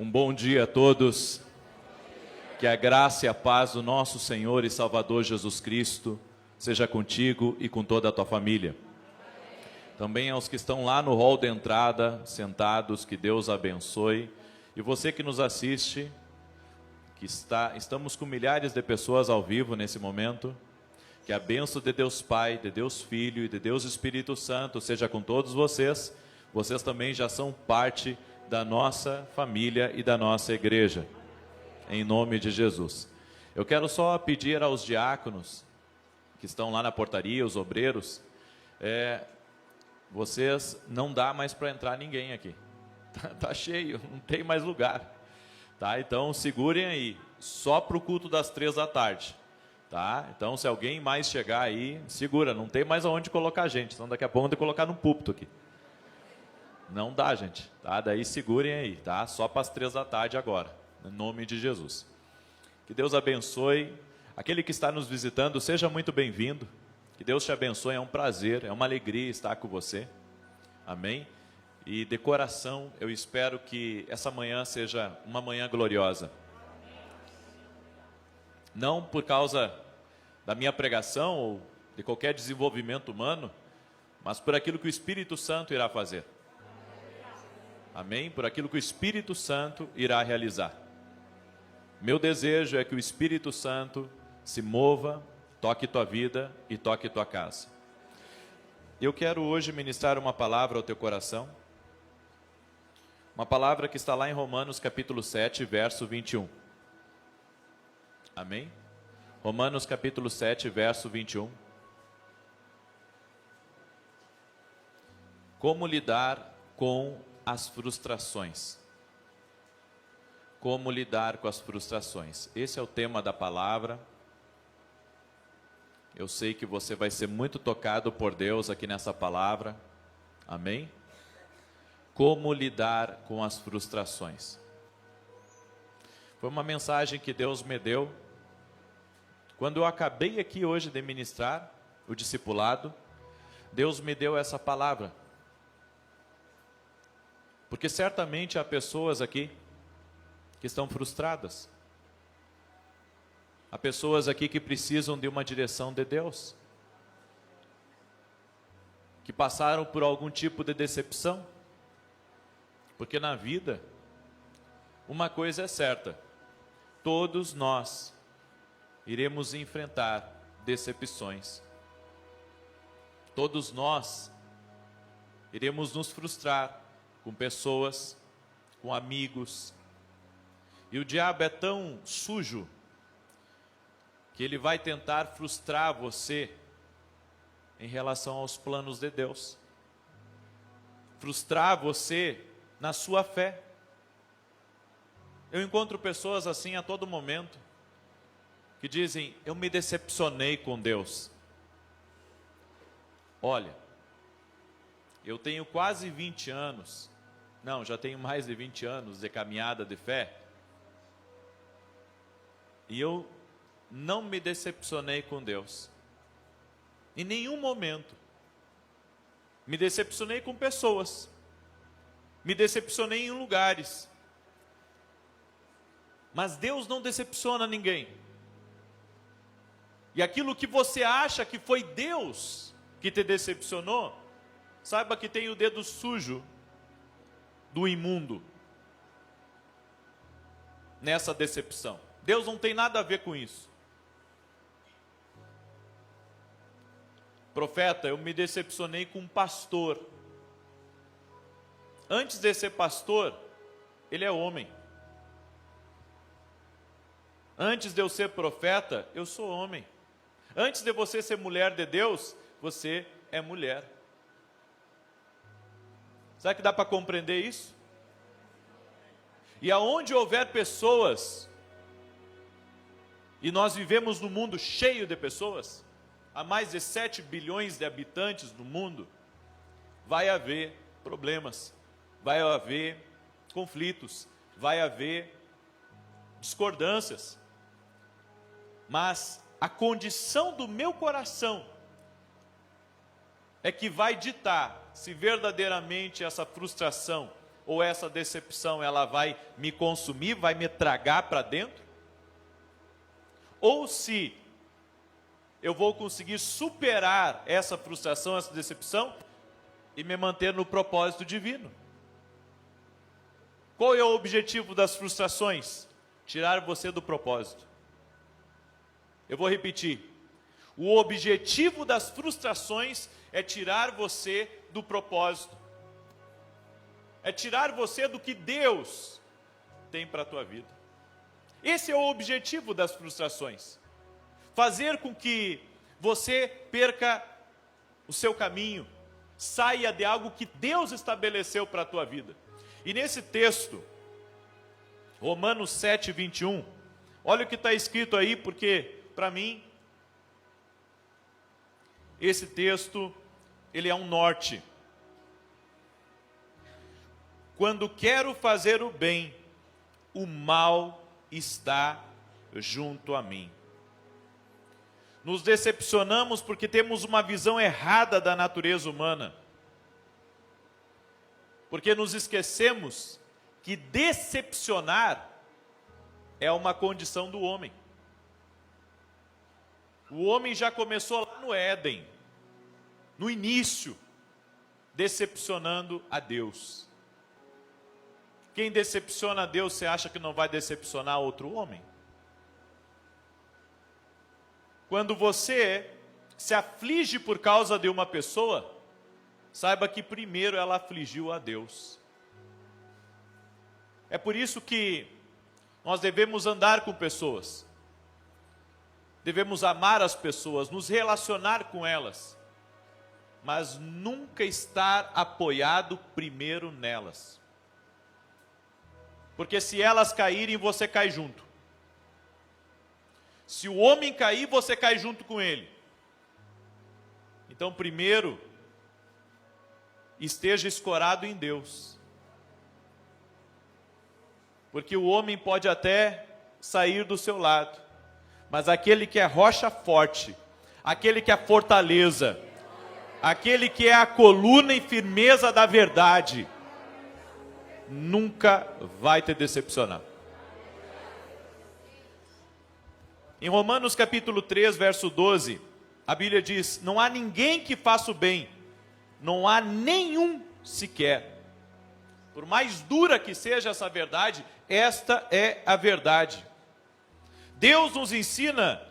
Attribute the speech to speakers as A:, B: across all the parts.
A: Um bom dia a todos. Que a graça e a paz do nosso Senhor e Salvador Jesus Cristo seja contigo e com toda a tua família. Também aos que estão lá no hall de entrada, sentados, que Deus abençoe. E você que nos assiste, estamos com milhares de pessoas ao vivo nesse momento. Que a bênção de Deus Pai, de Deus Filho e de Deus Espírito Santo seja com todos vocês. Vocês também já são parte da nossa família e da nossa igreja. Em nome de Jesus. Eu quero só pedir aos diáconos que estão lá na portaria, os obreiros, vocês não dá mais para entrar ninguém aqui. Tá cheio, não tem mais lugar. Tá? Então segurem aí, só para o culto das 3 da tarde. Tá? Então se alguém mais chegar aí, segura, não tem mais aonde colocar gente, senão daqui a pouco vão ter que colocar no púlpito aqui. Não dá, gente. Tá? Daí segurem aí, tá? Só para as 3 da tarde agora. Em nome de Jesus. Que Deus abençoe. Aquele que está nos visitando, seja muito bem-vindo. Que Deus te abençoe, é um prazer, é uma alegria estar com você. Amém? E de coração, eu espero que essa manhã seja uma manhã gloriosa. Não por causa da minha pregação ou de qualquer desenvolvimento humano, mas por aquilo que o Espírito Santo irá fazer. Amém? Por aquilo que o Espírito Santo irá realizar. Meu desejo é que o Espírito Santo se mova, toque tua vida e toque tua casa. Eu quero hoje ministrar uma palavra ao teu coração. Uma palavra que está lá em Romanos capítulo 7, verso 21. Amém? Romanos capítulo 7, verso 21. Como lidar com as frustrações? Como lidar com as frustrações? Esse é o tema da palavra. Eu sei que você vai ser muito tocado por Deus aqui nessa palavra. Amém? Como lidar com as frustrações? Foi uma mensagem que Deus me deu. Quando eu acabei aqui hoje de ministrar o discipulado, Deus me deu essa palavra. Porque certamente há pessoas aqui que estão frustradas. Há pessoas aqui que precisam de uma direção de Deus. Que passaram por algum tipo de decepção. Porque na vida, uma coisa é certa. Todos nós iremos enfrentar decepções. Todos nós iremos nos frustrar com pessoas, com amigos. E o diabo é tão sujo que ele vai tentar frustrar você em relação aos planos de Deus. Frustrar você na sua fé. Eu encontro pessoas assim a todo momento, que dizem, eu me decepcionei com Deus. Olha, eu tenho quase 20 anos, não, já tenho mais de 20 anos de caminhada de fé, e eu não me decepcionei com Deus. Em nenhum momento. Me decepcionei com pessoas. Me decepcionei em lugares. Mas Deus não decepciona ninguém. E aquilo que você acha que foi Deus que te decepcionou, saiba que tem o dedo sujo do imundo nessa decepção. Deus não tem nada a ver com isso. Profeta, eu me decepcionei com um pastor. Antes de ser pastor, ele é homem. Antes de eu ser profeta, eu sou homem. Antes de você ser mulher de Deus, você é mulher. Será que dá para compreender isso? E aonde houver pessoas, e nós vivemos num mundo cheio de pessoas, há mais de 7 bilhões de habitantes no mundo, vai haver problemas, vai haver conflitos, vai haver discordâncias. Mas a condição do meu coração é que vai ditar se verdadeiramente essa frustração, ou essa decepção ela vai me consumir, vai me tragar para dentro? Ou se eu vou conseguir superar essa frustração, essa decepção e me manter no propósito divino. Qual é o objetivo das frustrações? Tirar você do propósito. Eu vou repetir. O objetivo das frustrações é tirar você do propósito. É tirar você do que Deus tem para a tua vida. Esse é o objetivo das frustrações. Fazer com que você perca o seu caminho, saia de algo que Deus estabeleceu para a tua vida. E nesse texto, Romanos 7, 21, olha o que está escrito aí, porque para mim, esse texto, ele é um norte. Quando quero fazer o bem, o mal está junto a mim. Nos decepcionamos porque temos uma visão errada da natureza humana. Porque nos esquecemos que decepcionar é uma condição do homem. O homem já começou lá no Éden, no início, decepcionando a Deus. Quem decepciona a Deus, você acha que não vai decepcionar outro homem? Quando você se aflige por causa de uma pessoa, saiba que primeiro ela afligiu a Deus. É por isso que nós devemos andar com pessoas. Devemos amar as pessoas, nos relacionar com elas, mas nunca estar apoiado primeiro nelas. Porque se elas caírem, você cai junto. Se o homem cair, você cai junto com ele. Então, primeiro, esteja escorado em Deus. Porque o homem pode até sair do seu lado, mas aquele que é rocha forte, aquele que é fortaleza, aquele que é a coluna e firmeza da verdade, nunca vai te decepcionar. Em Romanos capítulo 3, verso 12, a Bíblia diz: não há ninguém que faça o bem, não há nenhum sequer. Por mais dura que seja essa verdade, esta é a verdade. Deus nos ensina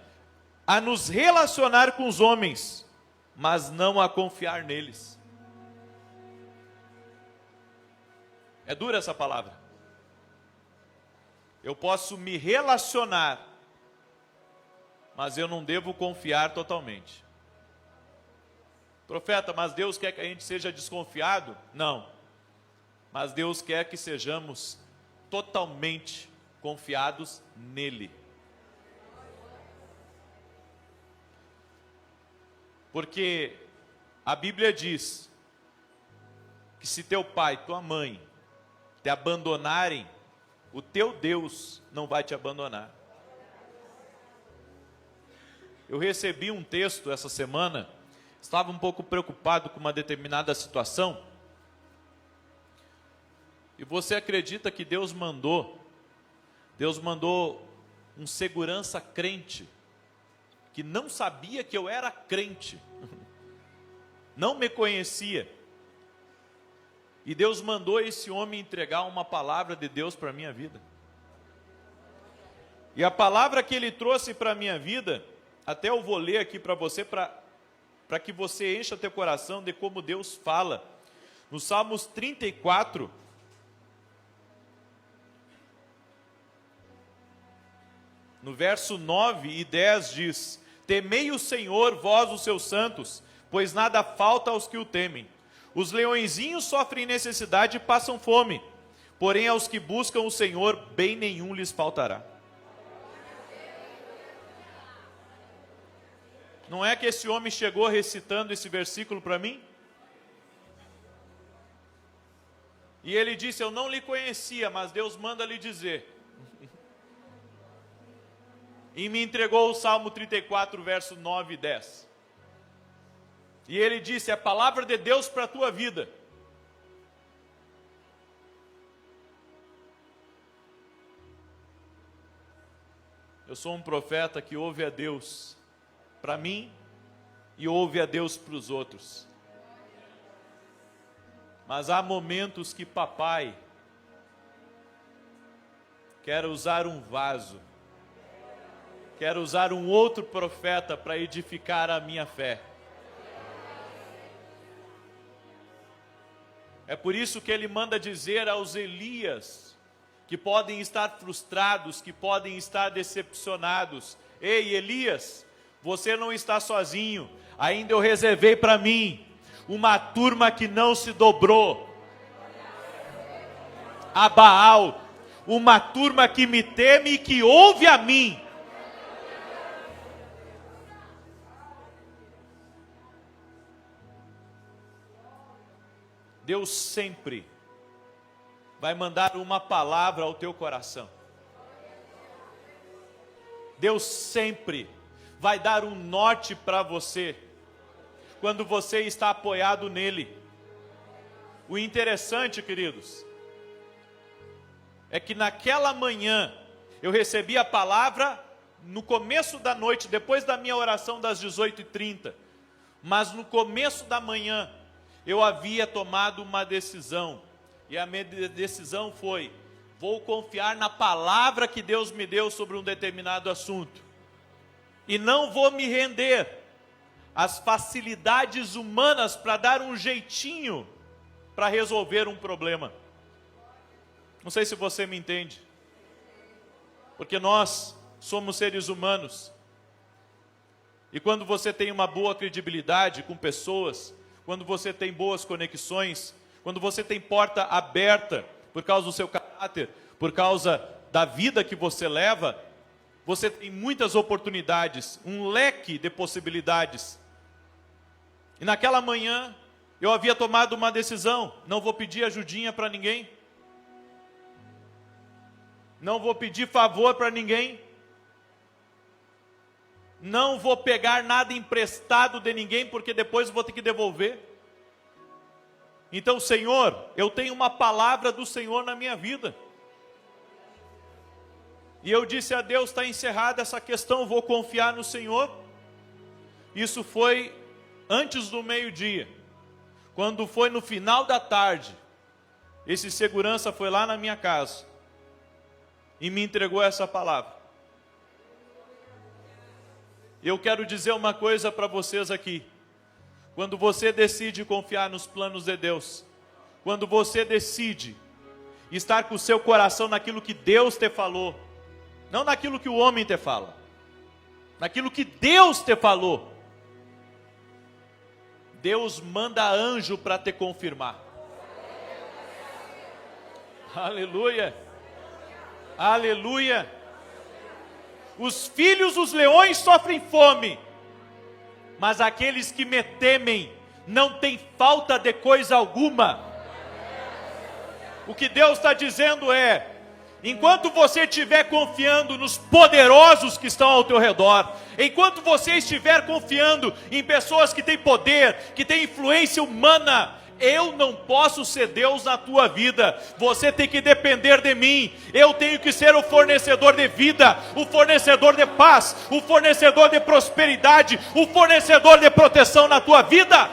A: a nos relacionar com os homens, mas não a confiar neles. É dura essa palavra. Eu posso me relacionar, mas eu não devo confiar totalmente. Profeta, mas Deus quer que a gente seja desconfiado? Não. Mas Deus quer que sejamos totalmente confiados nele. Porque a Bíblia diz que se teu pai, tua mãe te abandonarem, o teu Deus não vai te abandonar. Eu recebi um texto essa semana, estava um pouco preocupado com uma determinada situação. E você acredita que Deus mandou um segurança crente, que não sabia que eu era crente, não me conhecia. E Deus mandou esse homem entregar uma palavra de Deus para a minha vida. E a palavra que ele trouxe para a minha vida, até eu vou ler aqui para você, para que você encha teu coração de como Deus fala. No Salmos 34, no verso 9 e 10 diz: temei o Senhor, vós os seus santos, pois nada falta aos que o temem. Os leõezinhos sofrem necessidade e passam fome, porém aos que buscam o Senhor, bem nenhum lhes faltará. Não é que esse homem chegou recitando esse versículo para mim? E ele disse: eu não lhe conhecia, mas Deus manda lhe dizer. E me entregou o Salmo 34, verso 9 e 10. E ele disse: é a palavra de Deus para a tua vida. Eu sou um profeta que ouve a Deus para mim e ouve a Deus para os outros. Mas há momentos que papai quer usar um vaso, quer usar um outro profeta para edificar a minha fé. É por isso que ele manda dizer aos Elias, que podem estar frustrados, que podem estar decepcionados: ei, Elias, você não está sozinho, ainda eu reservei para mim uma turma que não se dobrou a Baal, uma turma que me teme e que ouve a mim. Deus sempre vai mandar uma palavra ao teu coração. Deus sempre vai dar um norte para você, quando você está apoiado nele. O interessante, queridos, é que naquela manhã, eu recebi a palavra no começo da noite, depois da minha oração das 18h30, mas no começo da manhã, eu havia tomado uma decisão, e a minha decisão foi: vou confiar na palavra que Deus me deu sobre um determinado assunto, e não vou me render às facilidades humanas para dar um jeitinho para resolver um problema. Não sei se você me entende, porque nós somos seres humanos, e quando você tem uma boa credibilidade com pessoas, quando você tem boas conexões, quando você tem porta aberta por causa do seu caráter, por causa da vida que você leva, você tem muitas oportunidades, um leque de possibilidades. E naquela manhã, eu havia tomado uma decisão: não vou pedir ajudinha para ninguém, não vou pedir favor para ninguém, não vou pegar nada emprestado de ninguém, porque depois vou ter que devolver. Então, Senhor, eu tenho uma palavra do Senhor na minha vida. E eu disse a Deus: está encerrada essa questão, vou confiar no Senhor. Isso foi antes do meio-dia. Quando foi no final da tarde, esse segurança foi lá na minha casa e me entregou essa palavra. Eu quero dizer uma coisa para vocês aqui. Quando você decide confiar nos planos de Deus, quando você decide estar com o seu coração naquilo que Deus te falou, não naquilo que o homem te fala, naquilo que Deus te falou, Deus manda anjo para te confirmar. Aleluia, aleluia. Os filhos dos leões sofrem fome, mas aqueles que me temem não têm falta de coisa alguma. O que Deus está dizendo é: enquanto você estiver confiando nos poderosos que estão ao teu redor, enquanto você estiver confiando em pessoas que têm poder, que têm influência humana, eu não posso ser Deus na tua vida. Você tem que depender de mim. Eu tenho que ser o fornecedor de vida, o fornecedor de paz, o fornecedor de prosperidade, o fornecedor de proteção na tua vida.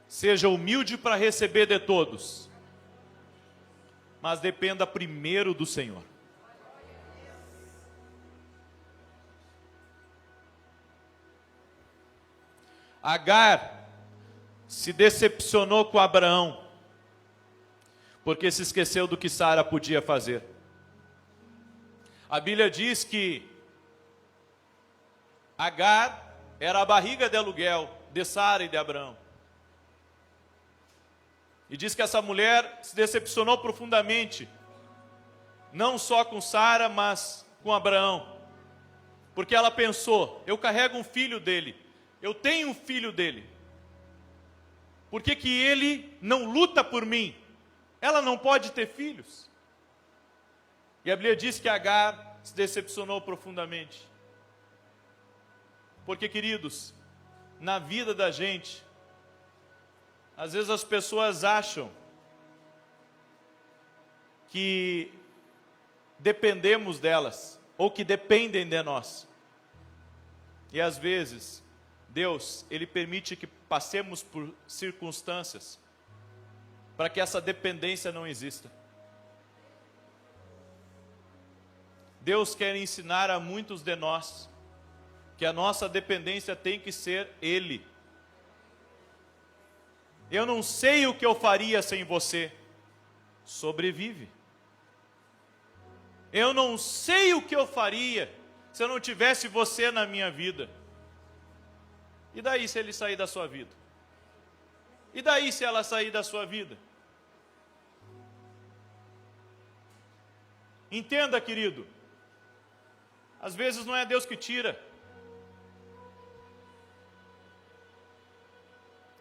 A: Seja humilde para receber de todos, mas dependa primeiro do Senhor. Agar se decepcionou com Abraão, porque se esqueceu do que Sara podia fazer. A Bíblia diz que Agar era a barriga de aluguel de Sara e de Abraão. E diz que essa mulher se decepcionou profundamente, não só com Sara, mas com Abraão, porque ela pensou: eu carrego um filho dele, eu tenho um filho dele, por que que ele não luta por mim? Ela não pode ter filhos. E a Bíblia diz que Agar se decepcionou profundamente. Porque, queridos, na vida da gente, Às vezes as pessoas acham que dependemos delas, ou que dependem de nós. E às vezes, Deus, Ele permite que passemos por circunstâncias, para que essa dependência não exista. Deus quer ensinar a muitos de nós, que a nossa dependência tem que ser Ele. Eu não sei o que eu faria sem você. Sobrevive. Eu não sei o que eu faria se eu não tivesse você na minha vida. E daí se ele sair da sua vida? E daí se ela sair da sua vida? Entenda, querido. Às vezes não é Deus que tira.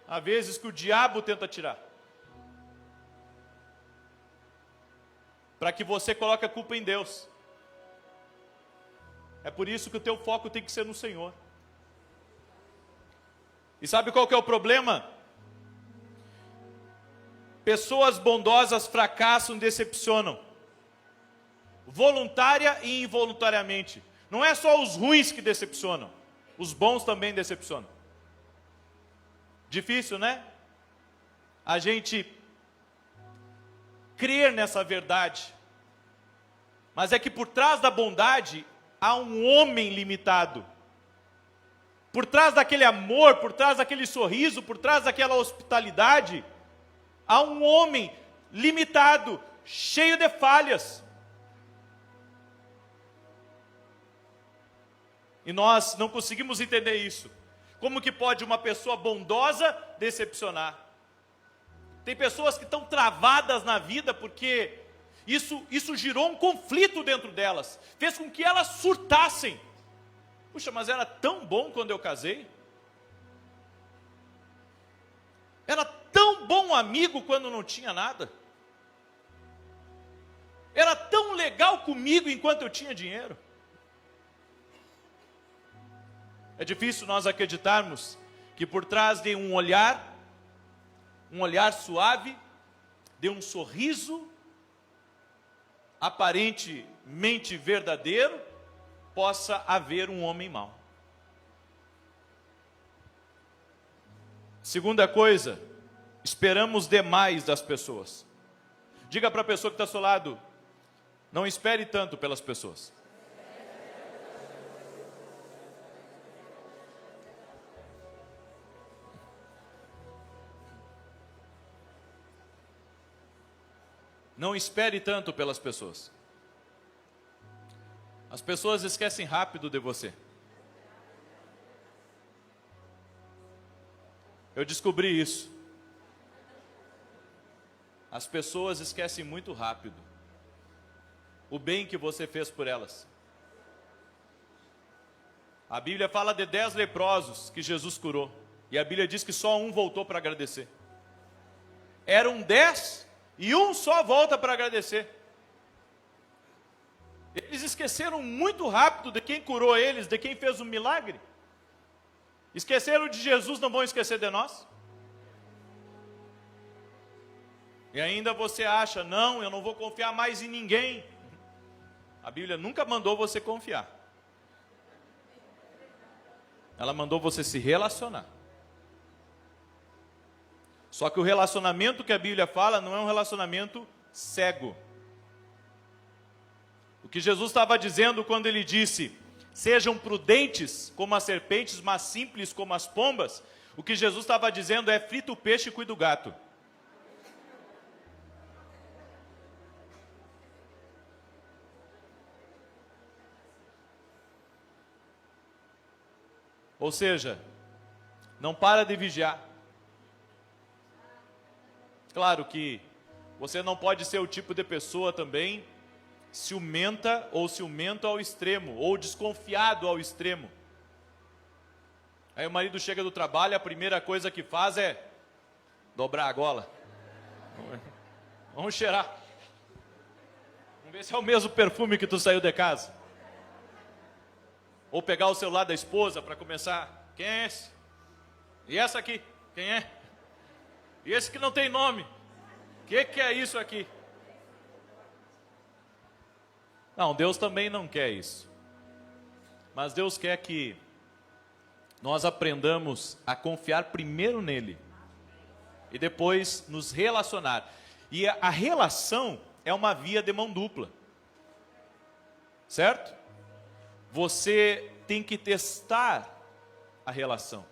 A: Há vezes que o diabo tenta tirar. Para que você coloque a culpa em Deus. É por isso que o teu foco tem que ser no Senhor. E sabe qual que é o problema? Pessoas bondosas fracassam e decepcionam. Voluntária e involuntariamente. Não é só os ruins que decepcionam. Os bons também decepcionam. Difícil, né? A gente crer nessa verdade. Mas é que por trás da bondade há um homem limitado. Por trás daquele amor, por trás daquele sorriso, por trás daquela hospitalidade, há um homem limitado, cheio de falhas. E nós não conseguimos entender isso. Como que pode uma pessoa bondosa decepcionar? Tem pessoas que estão travadas na vida porque isso gerou um conflito dentro delas. Fez com que elas surtassem. Puxa, mas era tão bom quando eu casei. Era tão bom amigo quando não tinha nada. Era tão legal comigo enquanto eu tinha dinheiro. É difícil nós acreditarmos que por trás de um olhar suave, de um sorriso aparentemente verdadeiro, possa haver um homem mau. Segunda coisa, esperamos demais das pessoas. Diga para a pessoa que está ao seu lado, não espere tanto pelas pessoas. Não espere tanto pelas pessoas. As pessoas esquecem rápido de você. Eu descobri isso. As pessoas esquecem muito rápido o bem que você fez por elas. A Bíblia fala de 10 leprosos que Jesus curou. E a Bíblia diz que só um voltou para agradecer. Eram 10 e um só volta para agradecer. Eles esqueceram muito rápido de quem curou eles, de quem fez o milagre. Esqueceram de Jesus, não vão esquecer de nós? E ainda você acha, não, eu não vou confiar mais em ninguém. A Bíblia nunca mandou você confiar. Ela mandou você se relacionar. Só que o relacionamento que a Bíblia fala não é um relacionamento cego. O que Jesus estava dizendo quando ele disse, sejam prudentes como as serpentes, mas simples como as pombas, o que Jesus estava dizendo é, frita o peixe e cuida do gato. Ou seja, não para de vigiar. Claro que você não pode ser o tipo de pessoa também ciumenta ou ciumento ao extremo, ou desconfiado ao extremo. Aí o marido chega do trabalho, a primeira coisa que faz é dobrar a gola. Vamos cheirar. Vamos ver se é o mesmo perfume que tu saiu de casa. Ou pegar o celular da esposa para começar. Quem é esse? E essa aqui? Quem é? E esse que não tem nome? O que é isso aqui? Não, Deus também não quer isso. Mas Deus quer que nós aprendamos a confiar primeiro nele e depois nos relacionar. E a relação é uma via de mão dupla, certo? Você tem que testar a relação.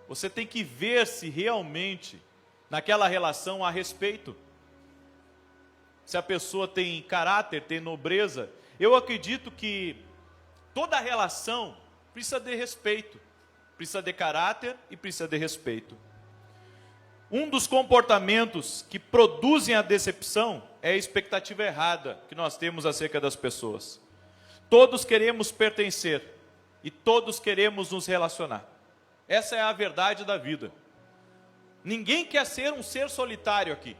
A: Você tem que ver se realmente naquela relação há respeito. Se a pessoa tem caráter, tem nobreza. Eu acredito que toda relação precisa de respeito, precisa de caráter e precisa de respeito. Um dos comportamentos que produzem a decepção é a expectativa errada que nós temos acerca das pessoas. Todos queremos pertencer e todos queremos nos relacionar. Essa é a verdade da vida. Ninguém quer ser um ser solitário aqui.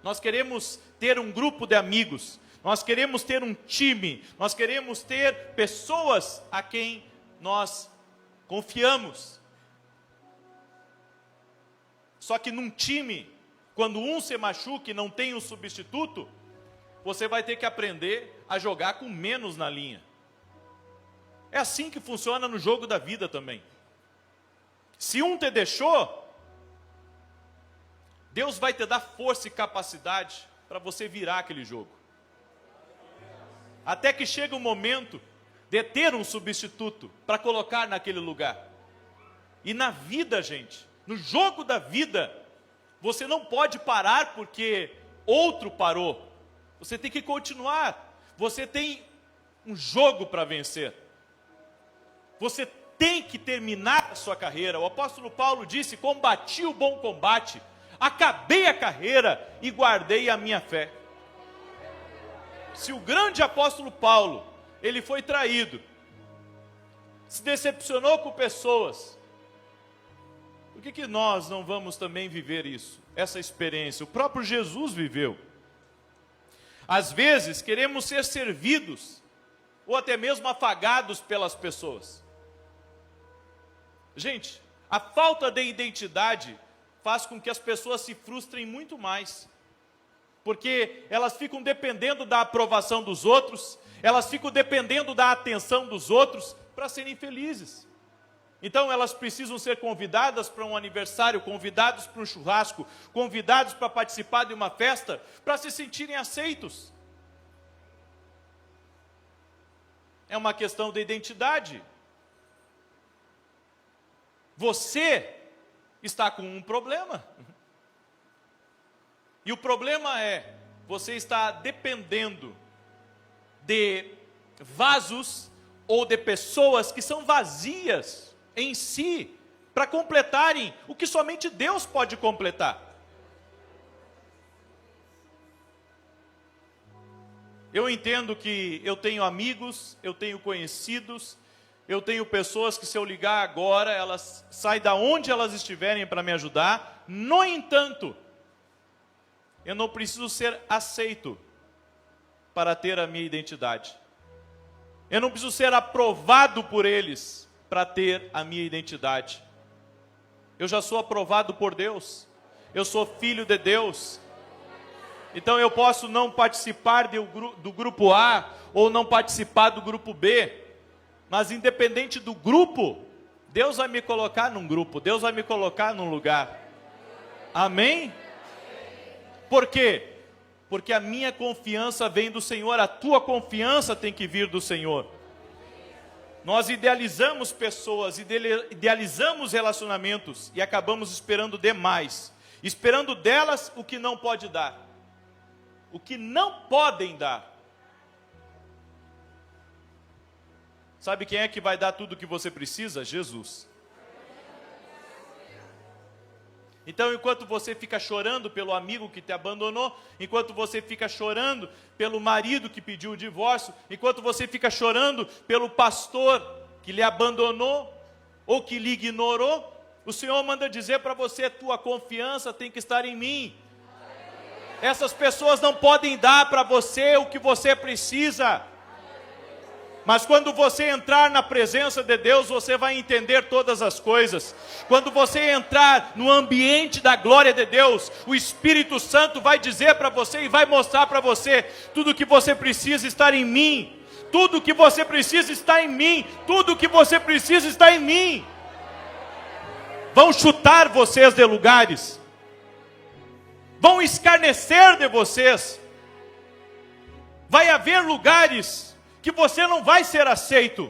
A: Nós queremos ter um grupo de amigos, nós queremos ter um time, nós queremos ter pessoas a quem nós confiamos. Só que num time, quando um se machuca e não tem um substituto, você vai ter que aprender a jogar com menos na linha. É assim que funciona no jogo da vida também. Se um te deixou, Deus vai te dar força e capacidade para você virar aquele jogo. Até que chega o momento de ter um substituto para colocar naquele lugar. E na vida, gente, no jogo da vida, você não pode parar porque outro parou. Você tem que continuar. Você tem um jogo para vencer. Você tem que terminar a sua carreira. O apóstolo Paulo disse: combati o bom combate, acabei a carreira e guardei a minha fé. Se o grande apóstolo Paulo, ele foi traído, se decepcionou com pessoas, por que nós não vamos também viver isso? Essa experiência, o próprio Jesus viveu. Às vezes queremos ser servidos, ou até mesmo afagados pelas pessoas. Gente, a falta de identidade faz com que as pessoas se frustrem muito mais. Porque elas ficam dependendo da aprovação dos outros, elas ficam dependendo da atenção dos outros para serem felizes. Então elas precisam ser convidadas para um aniversário, convidados para um churrasco, convidados para participar de uma festa, para se sentirem aceitos. É uma questão de identidade. Você está com um problema. E o problema é, você está dependendo de vasos ou de pessoas que são vazias em si, para completarem o que somente Deus pode completar. Eu entendo que eu tenho amigos, eu tenho conhecidos, eu tenho pessoas que, se eu ligar agora, elas saem da onde elas estiverem para me ajudar. No entanto, eu não preciso ser aceito para ter a minha identidade. Eu não preciso ser aprovado por eles para ter a minha identidade. Eu já sou aprovado por Deus. Eu sou filho de Deus. Então eu posso não participar do grupo A ou não participar do grupo B. Mas independente do grupo, Deus vai me colocar num grupo. Deus vai me colocar num lugar. Amém? Por quê? Porque a minha confiança vem do Senhor, a tua confiança tem que vir do Senhor. Nós idealizamos pessoas, idealizamos relacionamentos e acabamos esperando demais. Esperando delas o que não pode dar. O que não podem dar. Sabe quem é que vai dar tudo o que você precisa? Jesus. Então, enquanto você fica chorando pelo amigo que te abandonou, enquanto você fica chorando pelo marido que pediu o divórcio, enquanto você fica chorando pelo pastor que lhe abandonou ou que lhe ignorou, o Senhor manda dizer para você: tua confiança tem que estar em mim. Essas pessoas não podem dar para você o que você precisa. Mas quando você entrar na presença de Deus, você vai entender todas as coisas. Quando você entrar no ambiente da glória de Deus, o Espírito Santo vai dizer para você e vai mostrar para você tudo que você precisa estar em mim. Tudo que você precisa está em mim. Tudo que você precisa está em mim. Vão chutar vocês de lugares. Vão escarnecer de vocês. Vai haver lugares que você não vai ser aceito.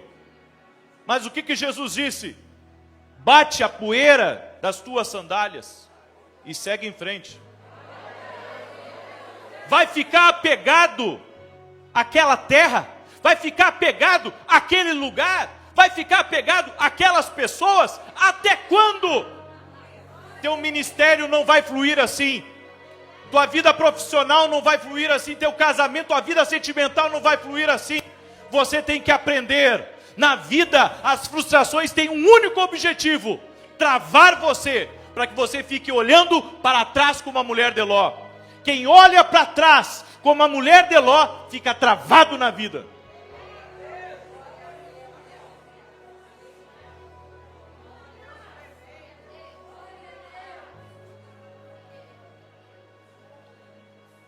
A: Mas o que Jesus disse? Bate a poeira das tuas sandálias e segue em frente. Vai ficar apegado àquela terra, vai ficar apegado àquele lugar, vai ficar apegado àquelas pessoas, até quando? Teu ministério não vai fluir assim. Tua vida profissional não vai fluir assim, teu casamento, tua vida sentimental não vai fluir assim. Você tem que aprender. Na vida, as frustrações têm um único objetivo: travar você, para que você fique olhando para trás como a mulher de Ló. Quem olha para trás como a mulher de Ló, fica travado na vida.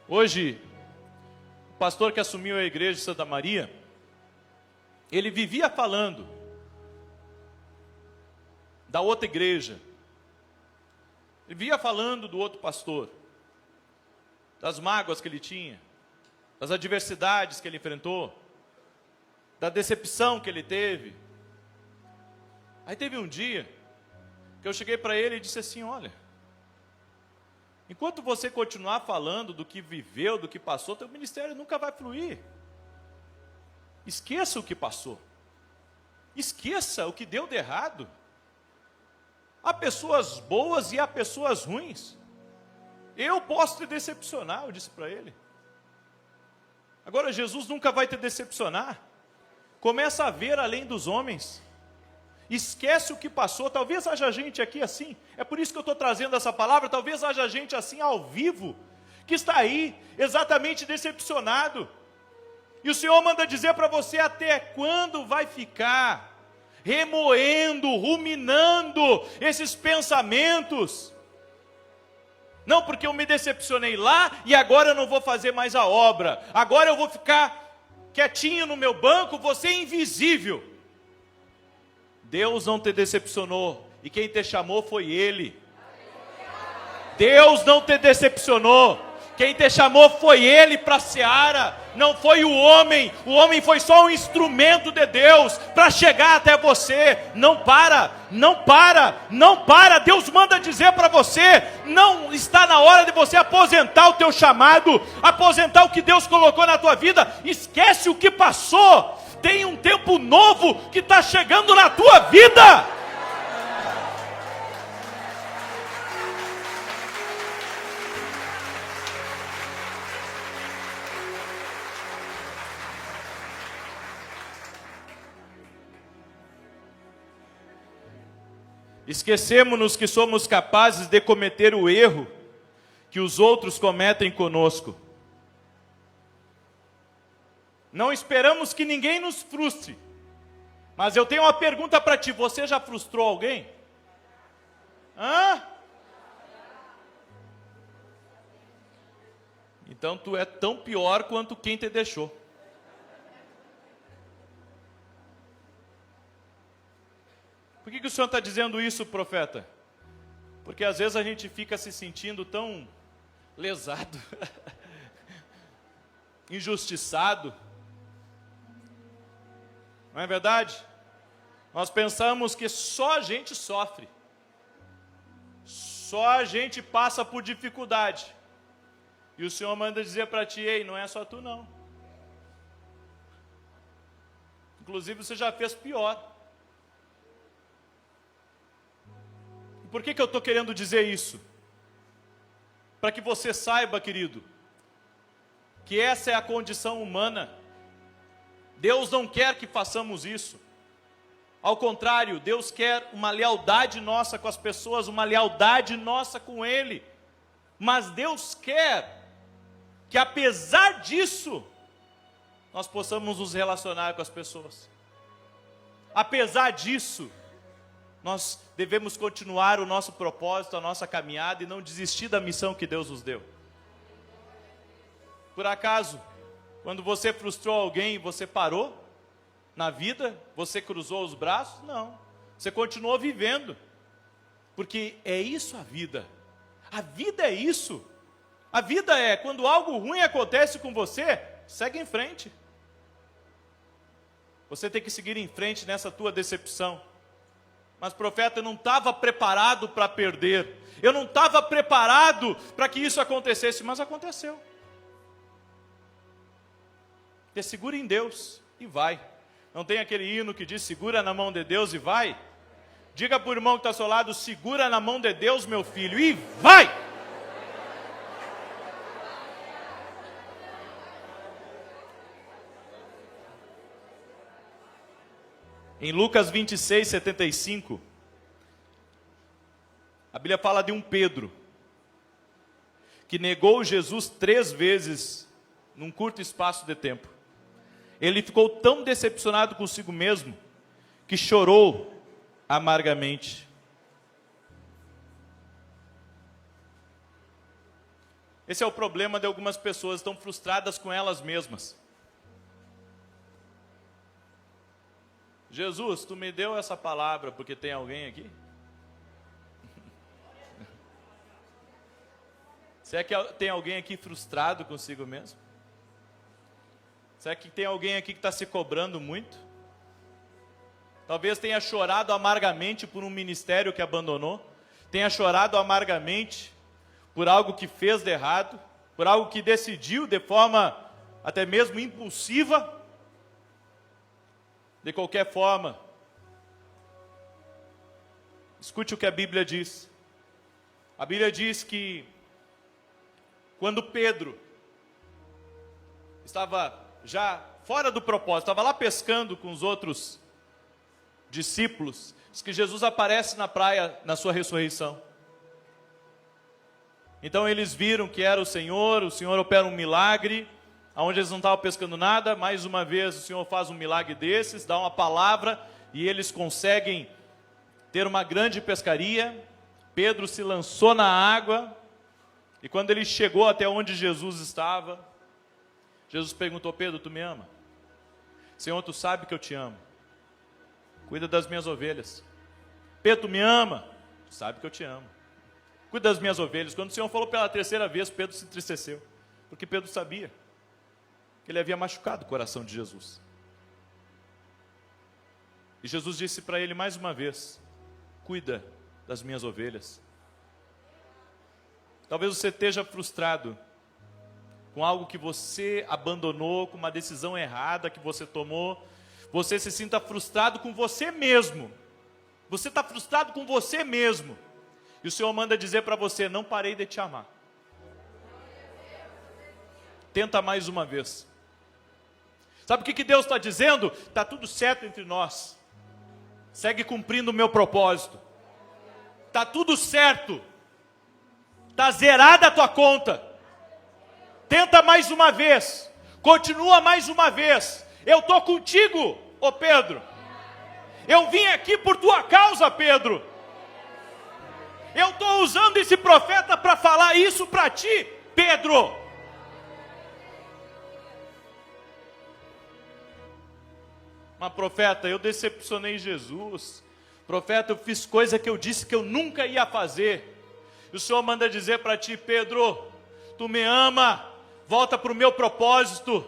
A: Hoje, o pastor que assumiu a igreja de Santa Maria, ele vivia falando da outra igreja. Ele vivia falando do outro pastor, das mágoas que ele tinha, das adversidades que ele enfrentou, da decepção que ele teve. Aí teve um dia que eu cheguei para ele e disse assim: olha, enquanto você continuar falando do que viveu, do que passou, teu ministério nunca vai fluir. Esqueça o que passou. Esqueça o que deu de errado. Há pessoas boas e há pessoas ruins. Eu posso te decepcionar, eu disse para ele. Agora Jesus nunca vai te decepcionar. Começa a ver além dos homens. Esquece o que passou. Talvez haja gente aqui assim. É por isso que eu estou trazendo essa palavra. Talvez haja gente assim ao vivo, que está aí exatamente decepcionado. E o Senhor manda dizer para você: até quando vai ficar remoendo, ruminando esses pensamentos? Não, porque eu me decepcionei lá e agora eu não vou fazer mais a obra. Agora eu vou ficar quietinho no meu banco, você é invisível. Deus não te decepcionou, e quem te chamou foi Ele. Deus não te decepcionou, quem te chamou foi Ele para a seara, não foi o homem foi só um instrumento de Deus para chegar até você. Não para, não para, não para. Deus manda dizer para você: não está na hora de você aposentar o teu chamado, aposentar o que Deus colocou na tua vida. Esquece o que passou. Tem um tempo novo que está chegando na tua vida. Esquecemos-nos que somos capazes de cometer o erro que os outros cometem conosco. Não esperamos que ninguém nos frustre. Mas eu tenho uma pergunta para ti: você já frustrou alguém? Hã? Então tu é tão pior quanto quem te deixou. Por que o Senhor está dizendo isso, profeta? Porque às vezes a gente fica se sentindo tão lesado, injustiçado. Não é verdade? Nós pensamos que só a gente sofre, só a gente passa por dificuldade. E o Senhor manda dizer para ti: ei, não é só tu não. Inclusive você já fez pior. E por que eu estou querendo dizer isso? Para que você saiba, querido, que essa é a condição humana. Deus não quer que façamos isso. Ao contrário, Deus quer uma lealdade nossa com as pessoas, uma lealdade nossa com Ele. Mas Deus quer que, apesar disso, nós possamos nos relacionar com as pessoas. Apesar disso, nós devemos continuar o nosso propósito, a nossa caminhada e não desistir da missão que Deus nos deu. Por acaso, quando você frustrou alguém, você parou na vida? Você cruzou os braços? Não. Você continuou vivendo. Porque é isso a vida. A vida é isso. A vida é, quando algo ruim acontece com você, segue em frente. Você tem que seguir em frente nessa tua decepção. Mas, profeta, eu não estava preparado para perder. Eu não estava preparado para que isso acontecesse, mas aconteceu. Te segura em Deus e vai. Não tem aquele hino que diz, segura na mão de Deus e vai? Diga para o irmão que está ao seu lado, segura na mão de Deus, meu filho, e vai! Em Lucas 26, 75, a Bíblia fala de um Pedro, que negou Jesus 3 vezes, num curto espaço de tempo. Ele ficou tão decepcionado consigo mesmo, que chorou amargamente. Esse é o problema de algumas pessoas, estão frustradas com elas mesmas. Jesus, tu me deu essa palavra porque tem alguém aqui? Será que tem alguém aqui frustrado consigo mesmo? Será que tem alguém aqui que está se cobrando muito? Talvez tenha chorado amargamente por um ministério que abandonou, tenha chorado amargamente por algo que fez de errado, por algo que decidiu de forma até mesmo impulsiva. De qualquer forma, escute o que a Bíblia diz. A Bíblia diz que quando Pedro estava já fora do propósito, estava lá pescando com os outros discípulos, diz que Jesus aparece na praia na sua ressurreição. Então eles viram que era o Senhor opera um milagre, onde eles não estavam pescando nada, mais uma vez o Senhor faz um milagre desses, dá uma palavra, e eles conseguem ter uma grande pescaria. Pedro se lançou na água, e quando ele chegou até onde Jesus estava, Jesus perguntou, Pedro, tu me ama? Senhor, tu sabe que eu te amo. Cuida das minhas ovelhas. Pedro, tu me ama? Tu sabe que eu te amo. Cuida das minhas ovelhas. Quando o Senhor falou pela 3ª vez, Pedro se entristeceu, porque Pedro sabia que ele havia machucado o coração de Jesus. E Jesus disse para ele mais uma vez, cuida das minhas ovelhas. Talvez você esteja frustrado com algo que você abandonou, com uma decisão errada que você tomou. Você se sinta frustrado com você mesmo. Você está frustrado com você mesmo. E o Senhor manda dizer para você, não parei de te amar. Tenta mais uma vez. Sabe o que Deus está dizendo? Está tudo certo entre nós. Segue cumprindo o meu propósito. Está tudo certo. Está zerada a tua conta. Tenta mais uma vez. Continua mais uma vez. Eu estou contigo, ô Pedro. Eu vim aqui por tua causa, Pedro. Eu estou usando esse profeta para falar isso para ti, Pedro. Mas profeta, eu decepcionei Jesus. Profeta, eu fiz coisa que eu disse que eu nunca ia fazer. E o Senhor manda dizer para ti, Pedro, tu me ama, volta para o meu propósito.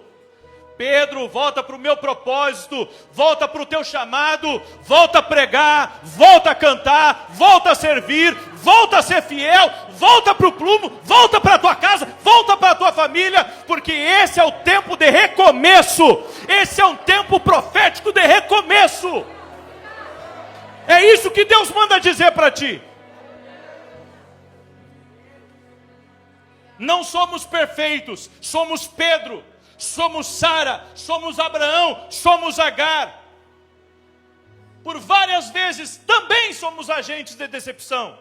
A: Pedro, volta para o meu propósito, volta para o teu chamado, volta a pregar, volta a cantar, volta a servir, volta a ser fiel, volta para o plumo, volta para a tua casa, volta para a tua família, porque esse é o tempo de recomeço, esse é um tempo profético de recomeço. É isso que Deus manda dizer para ti. Não somos perfeitos, somos Pedro. Somos Sara, somos Abraão, somos Agar. Por várias vezes também somos agentes de decepção.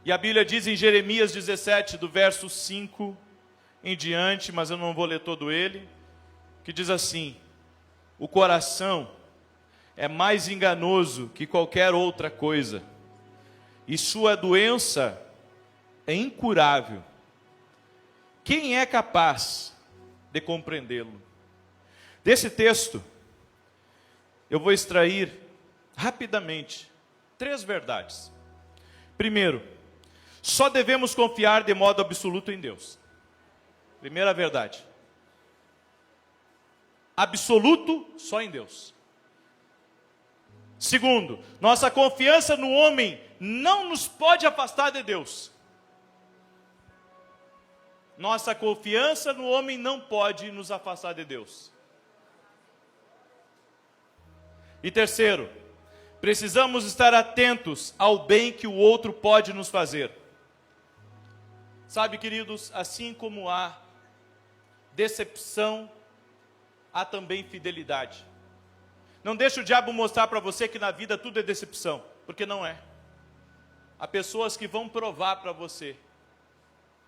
A: E a Bíblia diz em Jeremias 17, do verso 5 em diante, mas eu não vou ler todo ele, que diz assim: o coração é mais enganoso que qualquer outra coisa, e sua doença é incurável. Quem é capaz de compreendê-lo? Desse texto, eu vou extrair rapidamente 3 verdades. Primeiro, só devemos confiar de modo absoluto em Deus. Primeira verdade. Absoluto só em Deus. Segundo, nossa confiança no homem não nos pode afastar de Deus. Nossa confiança no homem não pode nos afastar de Deus. E terceiro, precisamos estar atentos ao bem que o outro pode nos fazer. Sabe, queridos, assim como há decepção, há também fidelidade. Não deixe o diabo mostrar para você que na vida tudo é decepção, porque não é. Há pessoas que vão provar para você,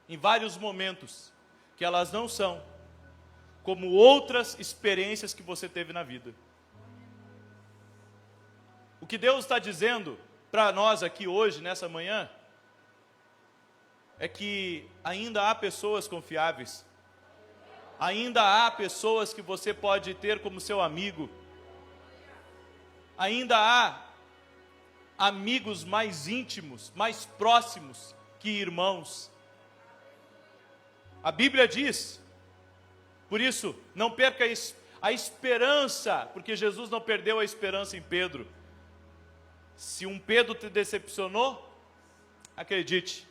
A: em vários momentos, que elas não são como outras experiências que você teve na vida. O que Deus está dizendo para nós aqui hoje, nessa manhã, é que ainda há pessoas confiáveis, ainda há pessoas que você pode ter como seu amigo, ainda há amigos mais íntimos, mais próximos que irmãos. A Bíblia diz, por isso, não perca a esperança, porque Jesus não perdeu a esperança em Pedro. Se um Pedro te decepcionou, acredite,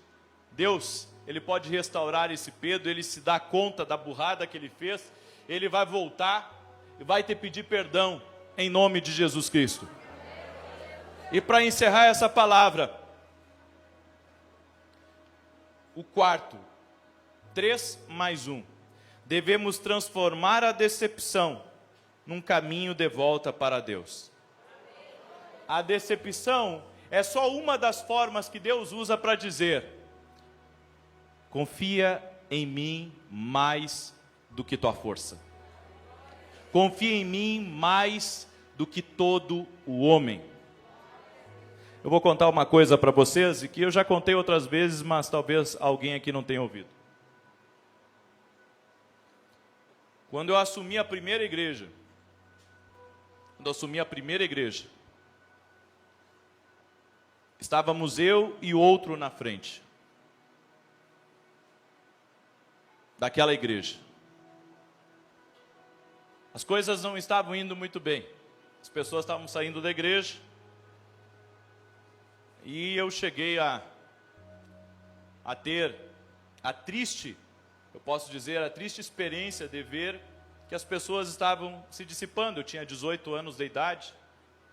A: Deus, Ele pode restaurar esse Pedro, Ele se dá conta da burrada que ele fez, Ele vai voltar e vai te pedir perdão, em nome de Jesus Cristo. E para encerrar essa palavra, o quarto, 3 mais 1, devemos transformar a decepção num caminho de volta para Deus. A decepção é só uma das formas que Deus usa para dizer: confia em mim mais do que tua força. Confia em mim mais do que todo o homem. Eu vou contar uma coisa para vocês, e que eu já contei outras vezes, mas talvez alguém aqui não tenha ouvido. Quando eu assumi a primeira igreja, estávamos eu e outro na frente daquela igreja. As coisas não estavam indo muito bem. As pessoas estavam saindo da igreja. E eu cheguei a ter a triste, eu posso dizer, a triste experiência de ver que as pessoas estavam se dissipando. Eu tinha 18 anos de idade,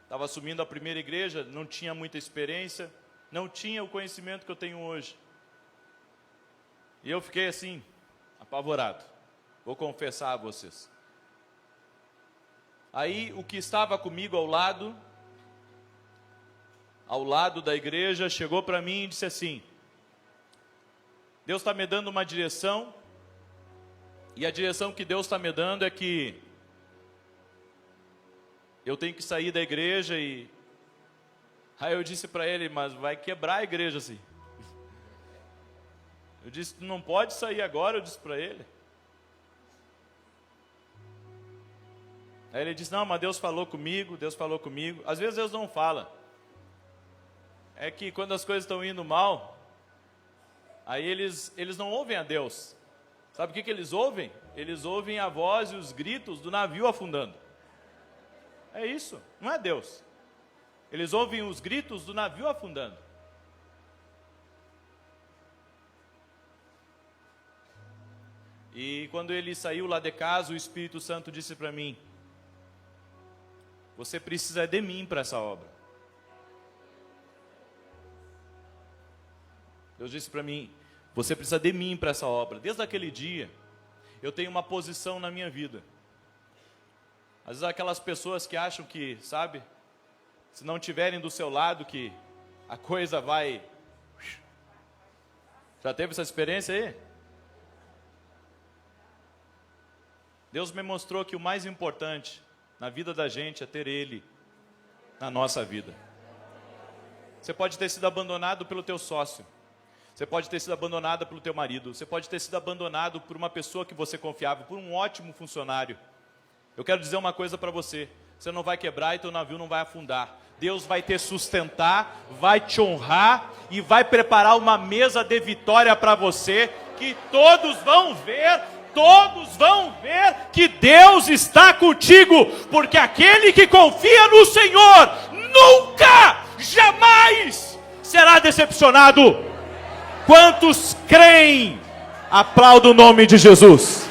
A: estava assumindo a primeira igreja, não tinha muita experiência, não tinha o conhecimento que eu tenho hoje. E eu fiquei assim, apavorado, vou confessar a vocês. Aí o que estava comigo ao lado da igreja, chegou para mim e disse assim: Deus está me dando uma direção, e a direção que Deus está me dando é que eu tenho que sair da igreja. E aí eu disse para ele: mas vai quebrar a igreja assim. Eu disse: tu não pode sair agora, eu disse para ele. Aí ele disse: não, mas Deus falou comigo. Às vezes Deus não fala. É que quando as coisas estão indo mal, aí eles não ouvem a Deus. Sabe o que eles ouvem? Eles ouvem a voz e os gritos do navio afundando. É isso, não é Deus. Eles ouvem os gritos do navio afundando. E quando ele saiu lá de casa, o Espírito Santo disse para mim: você precisa de mim para essa obra. Deus disse para mim: você precisa de mim para essa obra. Desde aquele dia, eu tenho uma posição na minha vida. Às vezes aquelas pessoas que acham que, sabe, se não tiverem do seu lado, que a coisa vai... Já teve essa experiência aí? Deus me mostrou que o mais importante na vida da gente é ter Ele na nossa vida. Você pode ter sido abandonado pelo teu sócio. Você pode ter sido abandonada pelo teu marido. Você pode ter sido abandonado por uma pessoa que você confiava, por um ótimo funcionário. Eu quero dizer uma coisa para você. Você não vai quebrar e teu navio não vai afundar. Deus vai te sustentar, vai te honrar e vai preparar uma mesa de vitória para você, que todos vão ver que Deus está contigo, porque aquele que confia no Senhor nunca, jamais será decepcionado. Quantos creem? Aplauda o nome de Jesus.